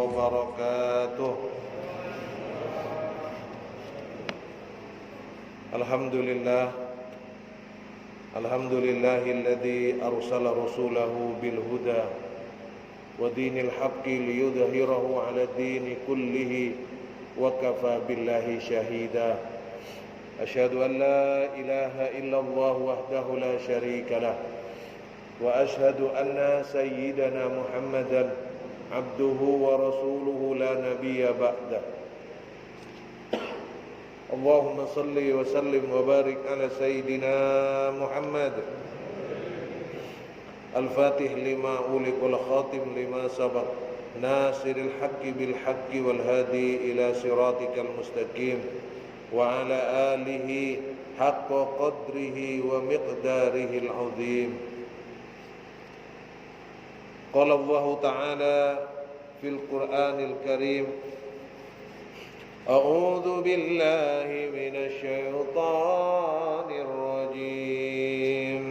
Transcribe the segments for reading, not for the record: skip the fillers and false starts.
وبركاته. الحمد لله الذي أرسل رسوله بالهدى ودين الحق ليظهره على الدين كله وكفى بالله شهيدا. أشهد أن لا إله إلا الله وحده لا شريك له وأشهد أن سيدنا محمدا عبده ورسوله لا نبي بعده. اللهم صل وسلم وبارك على سيدنا محمد الفاتح لما أغلق والخاتم لما سبق ناصر الحق بالحق والهادي إلى صراطك المستقيم وعلى آله حق قدره ومقداره العظيم. قال الله تعالى في القرآن الكريم: أعوذ بالله من الشيطان الرجيم.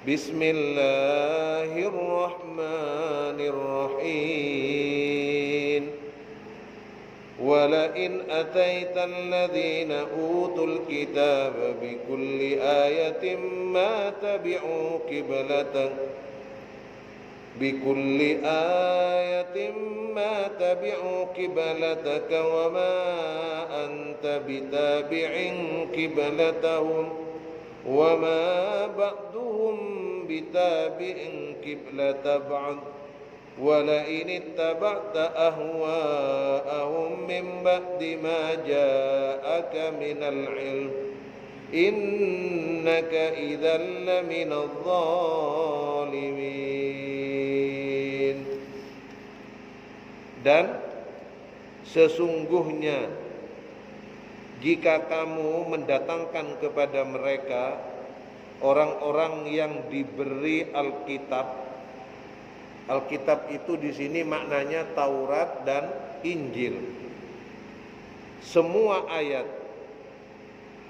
بسم الله الرحمن الرحيم. ولئن أتيت الذين أوتوا الكتاب بكل آية ما تبعوا قبلتك وما أنت بتابع قبلتهم وما بعضهم بتابع قبلة بعض ولئن اتبعت أهواءهم من بعد ما جاءك من العلم إنك إذا لمن الظالمين. Dan sesungguhnya jika kamu mendatangkan kepada mereka orang-orang yang diberi Alkitab, Alkitab itu di sini maknanya Taurat dan Injil, semua ayat,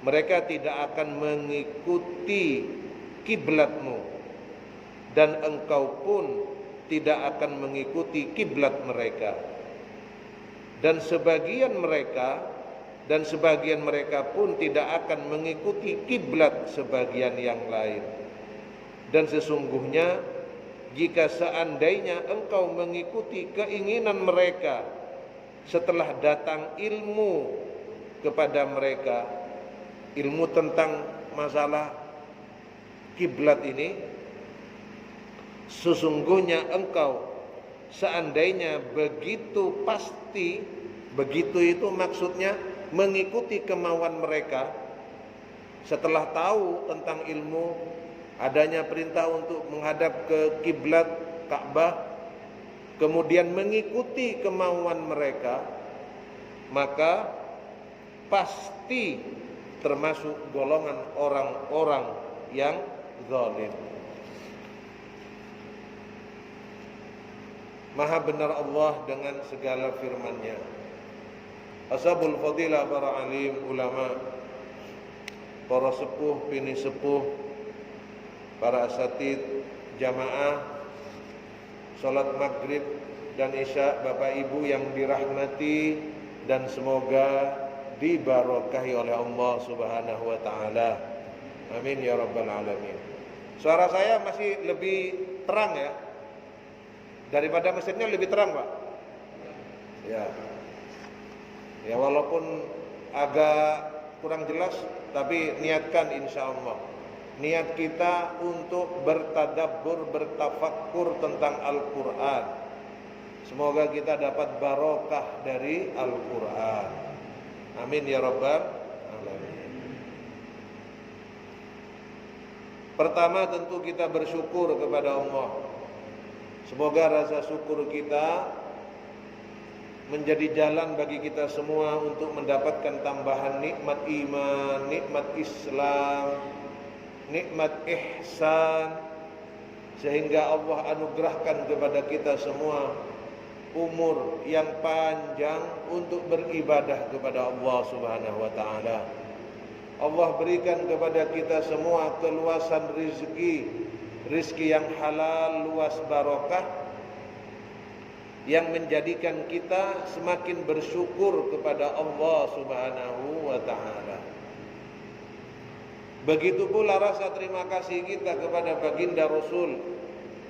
mereka tidak akan mengikuti kiblatmu dan engkau pun tidak akan mengikuti kiblat mereka. Dan sebagian mereka pun tidak akan mengikuti kiblat sebagian yang lain. Dan sesungguhnya jika seandainya engkau mengikuti keinginan mereka setelah datang ilmu kepada mereka, ilmu tentang masalah kiblat ini, sesungguhnya engkau seandainya begitu pasti, begitu itu maksudnya mengikuti kemauan mereka setelah tahu tentang ilmu adanya perintah untuk menghadap ke kiblat Ka'bah, kemudian mengikuti kemauan mereka, maka pasti termasuk golongan orang-orang yang zalim. Maha benar Allah dengan segala firman-Nya. Ashabul fadilah, para alim, ulama, para sepuh, bini sepuh, para asatid, jamaah salat maghrib dan isya, Bapak Ibu yang dirahmati dan semoga dibarokahi oleh Allah Subhanahu wa taala. Amin ya rabbal alamin. Suara saya masih lebih terang ya? Daripada mesinnya lebih terang, Pak? Ya. Ya, walaupun agak kurang jelas, tapi niatkan insyaallah. Niat kita untuk bertadabbur, bertafakkur tentang Al-Qur'an. Semoga kita dapat barokah dari Al-Qur'an. Amin ya rabbal alamin. Pertama tentu kita bersyukur kepada Allah. Semoga rasa syukur kita menjadi jalan bagi kita semua untuk mendapatkan tambahan nikmat iman, nikmat Islam, nikmat ihsan, sehingga Allah anugerahkan kepada kita semua umur yang panjang untuk beribadah kepada Allah Subhanahu wa taala. Allah berikan kepada kita semua keluasan rezeki, rizki yang halal, luas barokah, yang menjadikan kita semakin bersyukur kepada Allah Subhanahu wa taala. Begitu pula rasa terima kasih kita kepada baginda Rasul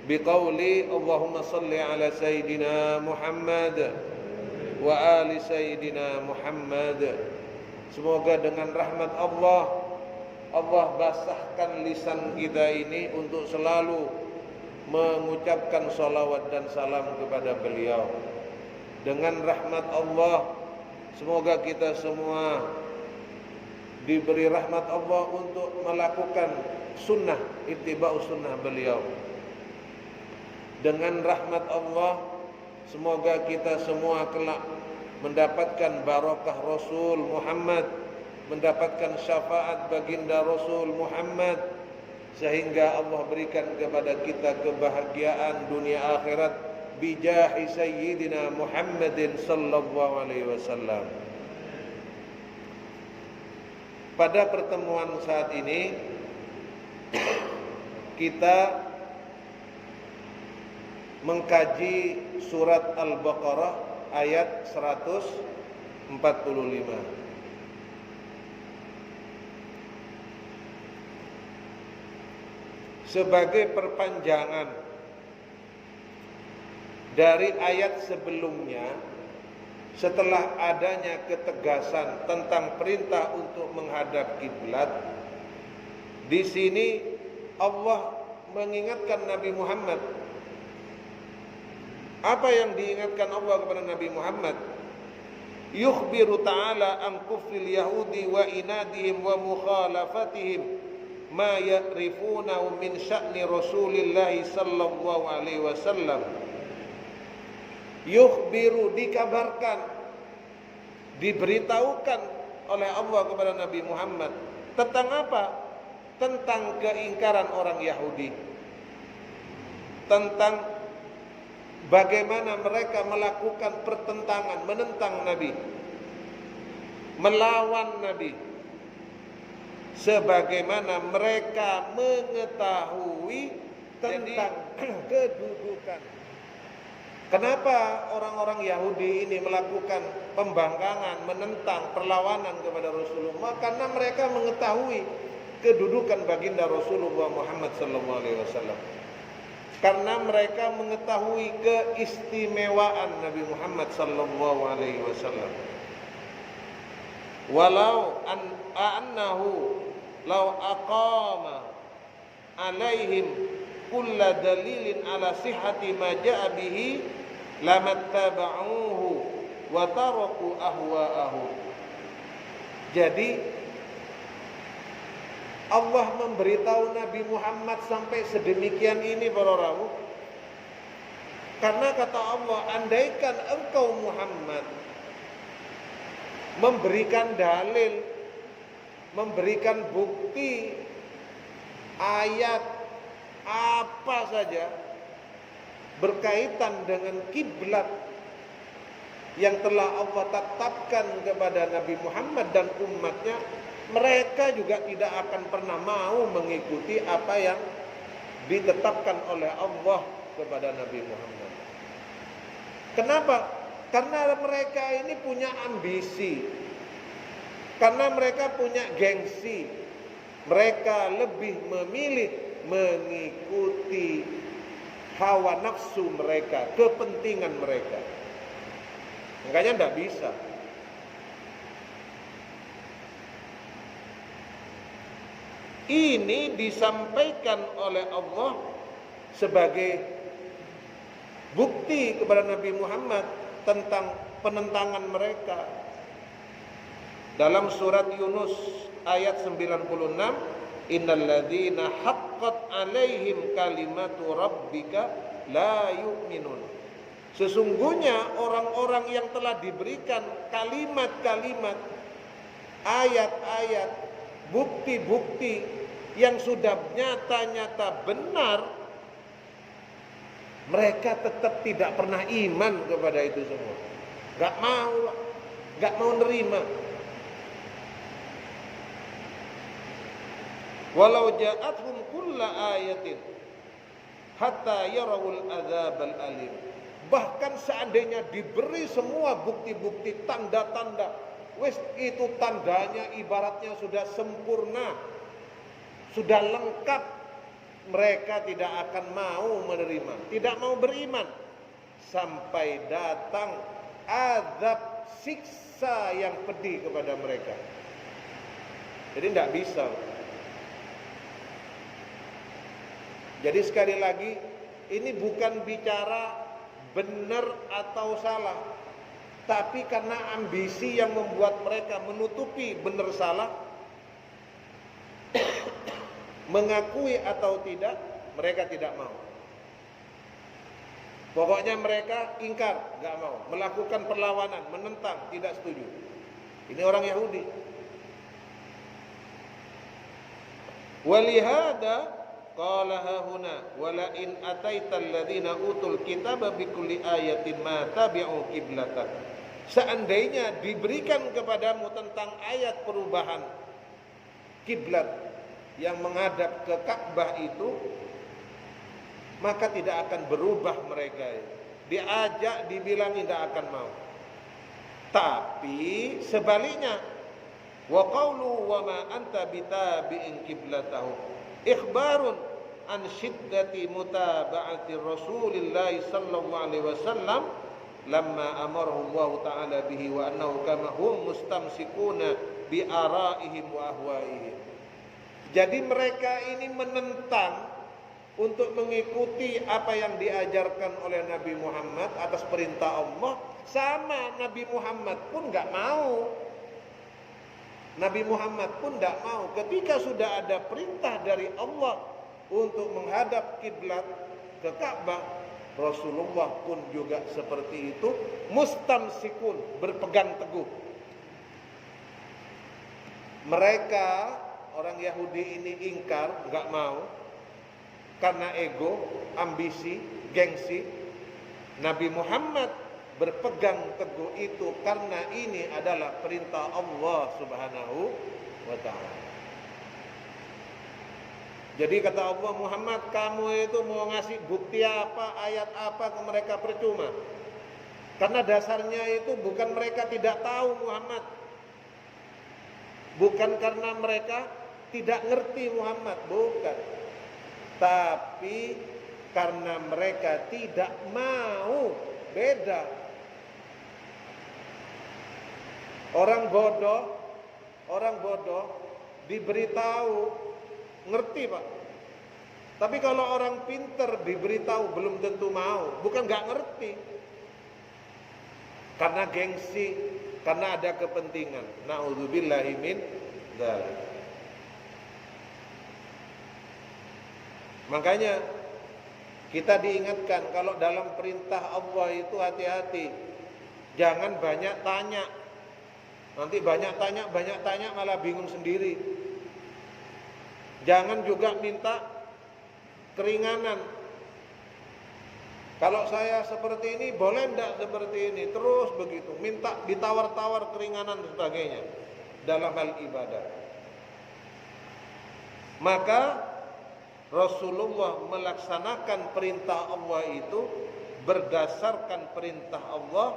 biqauli Allahumma salli ala sayyidina Muhammad wa ali sayyidina Muhammad. Semoga dengan rahmat Allah basahkan lisan kita ini untuk selalu mengucapkan salawat dan salam kepada beliau. Dengan rahmat Allah, semoga kita semua diberi rahmat Allah untuk melakukan sunnah, ittiba'us sunnah beliau. Dengan rahmat Allah, semoga kita semua kelak mendapatkan barakah Rasul Muhammad, mendapatkan syafaat baginda Rasul Muhammad, sehingga Allah berikan kepada kita kebahagiaan dunia akhirat bijahi sayyidina Muhammadin sallallahu alaihi wasallam. Pada pertemuan saat ini kita mengkaji surat Al-Baqarah ayat 145. Sebagai perpanjangan dari ayat sebelumnya, setelah adanya ketegasan tentang perintah untuk menghadap kiblat, di sini Allah mengingatkan Nabi Muhammad. Apa yang diingatkan Allah kepada Nabi Muhammad? Yukhbiru ta'ala an kufril yahudi wa inadihim wa mukhalafatihim ma ya'rifunahu min sya'ni Rasulillah sallallahu alaihi wasallam. Yukhbiru, dikabarkan, diberitahukan oleh Allah kepada Nabi Muhammad tentang apa? Tentang keingkaran orang Yahudi, tentang bagaimana mereka melakukan pertentangan, menentang Nabi, melawan Nabi, sebagaimana mereka mengetahui tentang kedudukan. Kenapa orang-orang Yahudi ini melakukan pembangkangan, menentang, perlawanan kepada Rasulullah? Karena mereka mengetahui kedudukan baginda Rasulullah Muhammad SAW. Karena mereka mengetahui keistimewaan Nabi Muhammad SAW. Walau annahu law aqama alaihim kulla dalilin ala sihhati ma ja'a bihi lamattaba'uhu wa taraku ahwa'ahu. Jadi Allah memberitahu Nabi Muhammad sampai sedemikian ini para rawuh, karena kata Allah, andaikan engkau Muhammad memberikan dalil, memberikan bukti, ayat apa saja berkaitan dengan kiblat yang telah Allah tetapkan kepada Nabi Muhammad dan umatnya, mereka juga tidak akan pernah mau mengikuti apa yang ditetapkan oleh Allah kepada Nabi Muhammad. Kenapa? Karena mereka ini punya ambisi, karena mereka punya gengsi, mereka lebih memilih mengikuti hawa nafsu mereka, kepentingan mereka. Makanya tidak bisa. Ini disampaikan oleh Allah sebagai bukti kepada Nabi Muhammad tentang penentangan mereka. Dalam surat Yunus ayat 96, innal ladzina haqqat alaihim kalimatu rabbika la yu'minun. Sesungguhnya orang-orang yang telah diberikan kalimat-kalimat, ayat-ayat, bukti-bukti yang sudah nyata-nyata benar, mereka tetap tidak pernah iman kepada itu semua. Gak mau nerima. Walau ja'athum kulla ayatin hatta yarawul adzabal alim. Bahkan seandainya diberi semua bukti-bukti, tanda-tanda, wis itu tandanya ibaratnya sudah sempurna, sudah lengkap, mereka tidak akan mau menerima, tidak mau beriman sampai datang azab siksa yang pedih kepada mereka. Jadi tidak bisa. Jadi sekali lagi, ini bukan bicara benar atau salah, tapi karena ambisi yang membuat mereka menutupi benar salah, mengakui atau tidak, mereka tidak mau. Pokoknya mereka ingkar, nggak mau, melakukan perlawanan, menentang, tidak setuju. Ini orang Yahudi. Walihada qala hahuna wala in ataital ladzina utul kitaba bikulli ayatin ma tabi'u qiblatak. Seandainya diberikan kepadamu tentang ayat perubahan kiblat yang menghadap ke Ka'bah itu, maka tidak akan berubah mereka. Diajak, dibilang tidak akan mau. Tapi sebaliknya, wa qawlu wa ma anta bitabi'in qiblatahu ikhbarun an syiddati mutaba'ati Rasulillah sallallahu alaihi wasallam lamma amarahu Allah taala bihi wa annahu kama hum mustamsikuna bi ara'ihim wa ahwa'ihim. Jadi mereka ini menentang untuk mengikuti apa yang diajarkan oleh Nabi Muhammad atas perintah Allah, sama Nabi Muhammad pun enggak mau. Nabi Muhammad pun tidak mau. Ketika sudah ada perintah dari Allah untuk menghadap kiblat ke Ka'bah, Rasulullah pun juga seperti itu, mustamsikun, berpegang teguh. Mereka orang Yahudi ini ingkar, enggak mau karena ego, ambisi, gengsi. Nabi Muhammad berpegang teguh itu karena ini adalah perintah Allah Subhanahu wa ta'ala. Jadi kata Allah, Muhammad, kamu itu mau ngasih bukti apa, ayat apa ke mereka, percuma. Karena dasarnya itu bukan mereka tidak tahu Muhammad, bukan karena mereka tidak ngerti Muhammad, bukan, tapi karena mereka tidak mau. Beda. Orang bodoh diberitahu ngerti, Pak. Tapi kalau orang pinter diberitahu belum tentu mau, bukan nggak ngerti. Karena gengsi, karena ada kepentingan. Na'udzubillahi min dzalik. Makanya kita diingatkan kalau dalam perintah Allah itu hati-hati. Jangan banyak tanya. Nanti banyak tanya malah bingung sendiri. Jangan juga minta keringanan. Kalau saya seperti ini, boleh enggak seperti ini? Terus begitu, minta ditawar-tawar keringanan dan sebagainya dalam hal ibadah. Maka Rasulullah melaksanakan perintah Allah itu berdasarkan perintah Allah,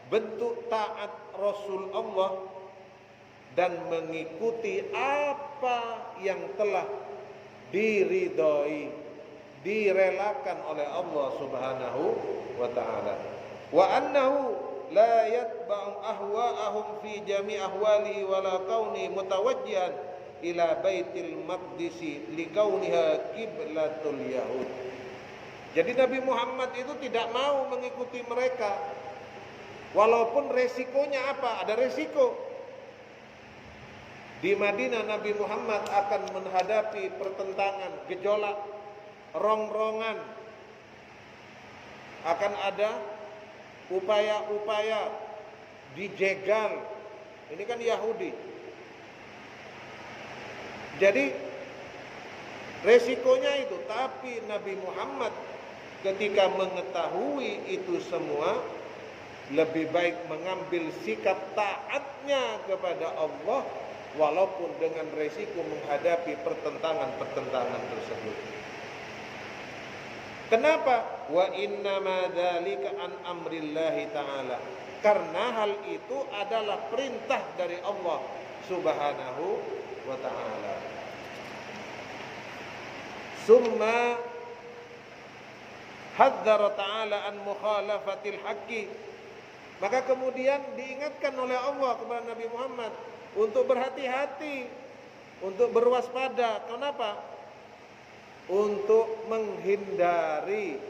bentuk taat Rasul Allah, dan mengikuti apa yang telah diridhoi, direlakan oleh Allah Subhanahu wa ta'ala. Wa annahu la yatba'u ahwa'ahum fi jami' ahwalihi wa la kauni mutawajjihan ila baitil maqdisi likauniha qiblatul yahud. Jadi Nabi Muhammad itu tidak mau mengikuti mereka, walaupun resikonya apa? Ada resiko. Di Madinah Nabi Muhammad akan menghadapi pertentangan, gejolak, rongrongan. Akan ada upaya-upaya dijegal. Ini kan Yahudi. Jadi resikonya itu. Tapi Nabi Muhammad ketika mengetahui itu semua, lebih baik mengambil sikap taatnya kepada Allah, walaupun dengan resiko menghadapi pertentangan-pertentangan tersebut. Kenapa? wa innama dzalika an amrillahi ta'ala. Karena hal itu adalah perintah dari Allah Subhanahu wa ta'ala. Summa hadzara ta'ala an mukhalafatil haqqi. Maka kemudian diingatkan oleh Allah kepada Nabi Muhammad untuk berhati-hati, untuk berwaspada. Kenapa? Untuk menghindari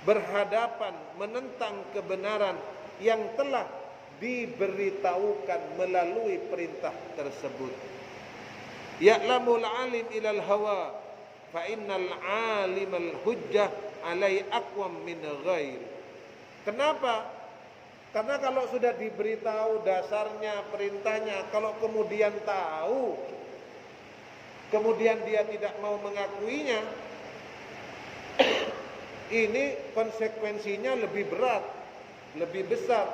berhadapan menentang kebenaran yang telah diberitahukan melalui perintah tersebut. Ya'lamul alim ilal hawa fa innal alimal hujjah alai aqwam min ghair. Kenapa? Karena kalau sudah diberitahu dasarnya, perintahnya, kalau kemudian tahu, kemudian dia tidak mau mengakuinya, ini konsekuensinya lebih berat, lebih besar.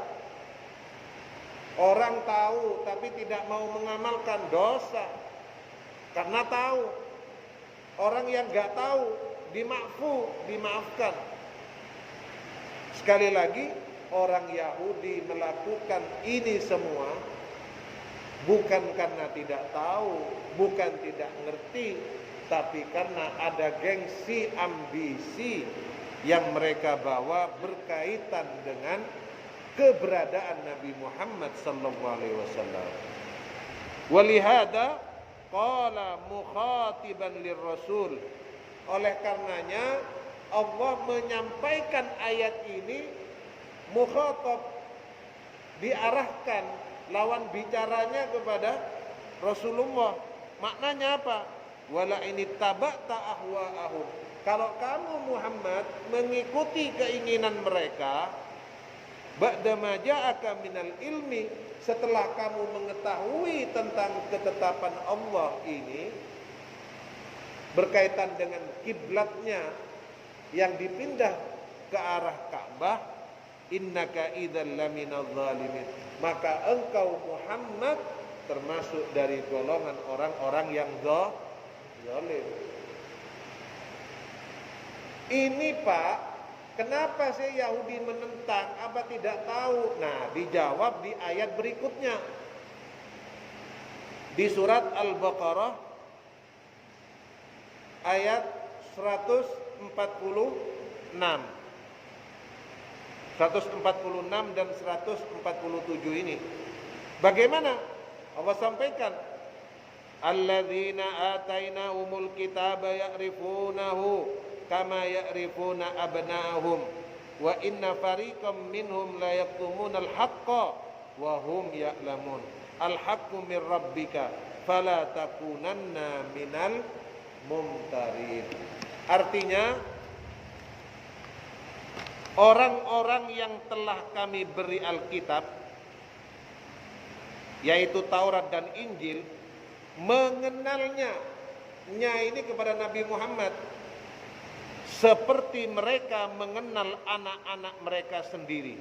Orang tahu tapi tidak mau mengamalkan, dosa. Karena tahu. Orang yang gak tahu dimaafkan. Sekali lagi, orang Yahudi melakukan ini semua bukan karena tidak tahu, bukan tidak ngerti, tapi karena ada gengsi, ambisi yang mereka bawa berkaitan dengan keberadaan Nabi Muhammad sallallahu alaihi wasallam. Walihada qala mukhatiban lirrasul. Oleh karenanya Allah menyampaikan ayat ini mukhatab, diarahkan lawan bicaranya kepada Rasulullah. Maknanya apa? Wala ini tabata ahwa'ahum. Kalau kamu Muhammad mengikuti keinginan mereka, ba'da ma ja'aka minal ilmi, setelah kamu mengetahui tentang ketetapan Allah ini berkaitan dengan kiblatnya yang dipindah ke arah Ka'bah, innaka idzal laminadz zalimin, maka engkau Muhammad termasuk dari golongan orang-orang yang zalim. Ini Pak, kenapa sih Yahudi menentang? Apa tidak tahu? Nah, dijawab di ayat berikutnya. Di surat Al-Baqarah ayat 146 dan 147 ini. Bagaimana? Allah sampaikan, alladzina atainahumul kitaba ya'rifunahu kama ya'rifuna abna'ahum wa inna fariqam minhum la yaktumunal haqqa wa hum ya'lamun. Al-haqqu min rabbika fala takunanna minal mumtarin. Artinya, orang-orang yang telah kami beri Alkitab, yaitu Taurat dan Injil, mengenalnya ini kepada Nabi Muhammad seperti mereka mengenal anak-anak mereka sendiri.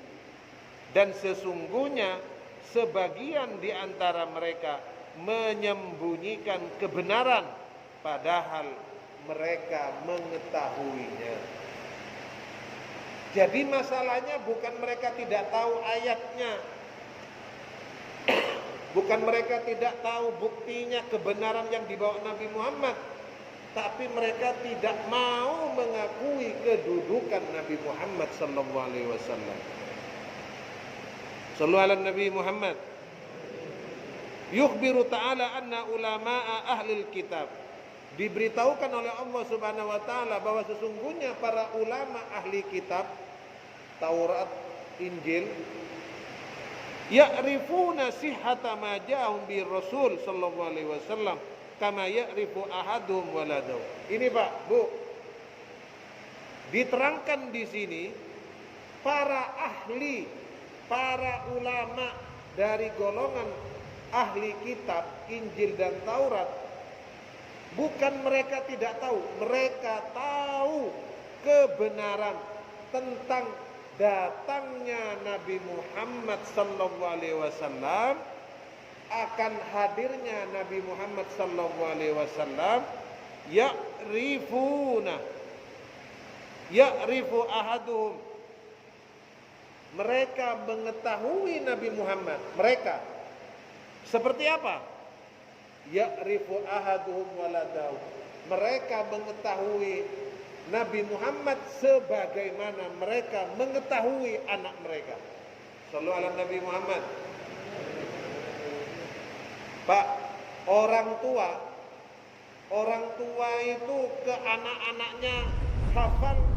Dan sesungguhnya sebagian di antara mereka menyembunyikan kebenaran padahal mereka mengetahuinya. Jadi masalahnya bukan mereka tidak tahu ayatnya, bukan mereka tidak tahu buktinya, kebenaran yang dibawa Nabi Muhammad, tapi mereka tidak mau mengakui kedudukan Nabi Muhammad sallallahu alaihi wasallam. Shallu ala Nabi Muhammad. Yukhbiru ta'ala anna ulama'a ahlil kitab. Diberitahukan oleh Allah Subhanahu wa taala bahwa sesungguhnya para ulama ahli kitab Taurat, Injil, ya'rifuna sihhata ma ja'ahum bi Rasul sallallahu alaihi wasallam kama ya'rifu ahaduhum waladahu. Ini Pak, Bu, diterangkan di sini para ahli, para ulama dari golongan ahli kitab Injil dan Taurat, bukan mereka tidak tahu, mereka tahu kebenaran tentang datangnya Nabi Muhammad sallallahu alaihi wasallam, akan hadirnya Nabi Muhammad sallallahu alaihi wasallam, ya'rifu ahaduhum, mereka mengetahui Nabi Muhammad. Mereka seperti apa? Ya'rifu ahaduhum waladahu, mereka mengetahui Nabi Muhammad sebagaimana mereka mengetahui anak mereka. Shallallahu ala Nabi Muhammad. Pak, orang tua itu ke anak-anaknya hafal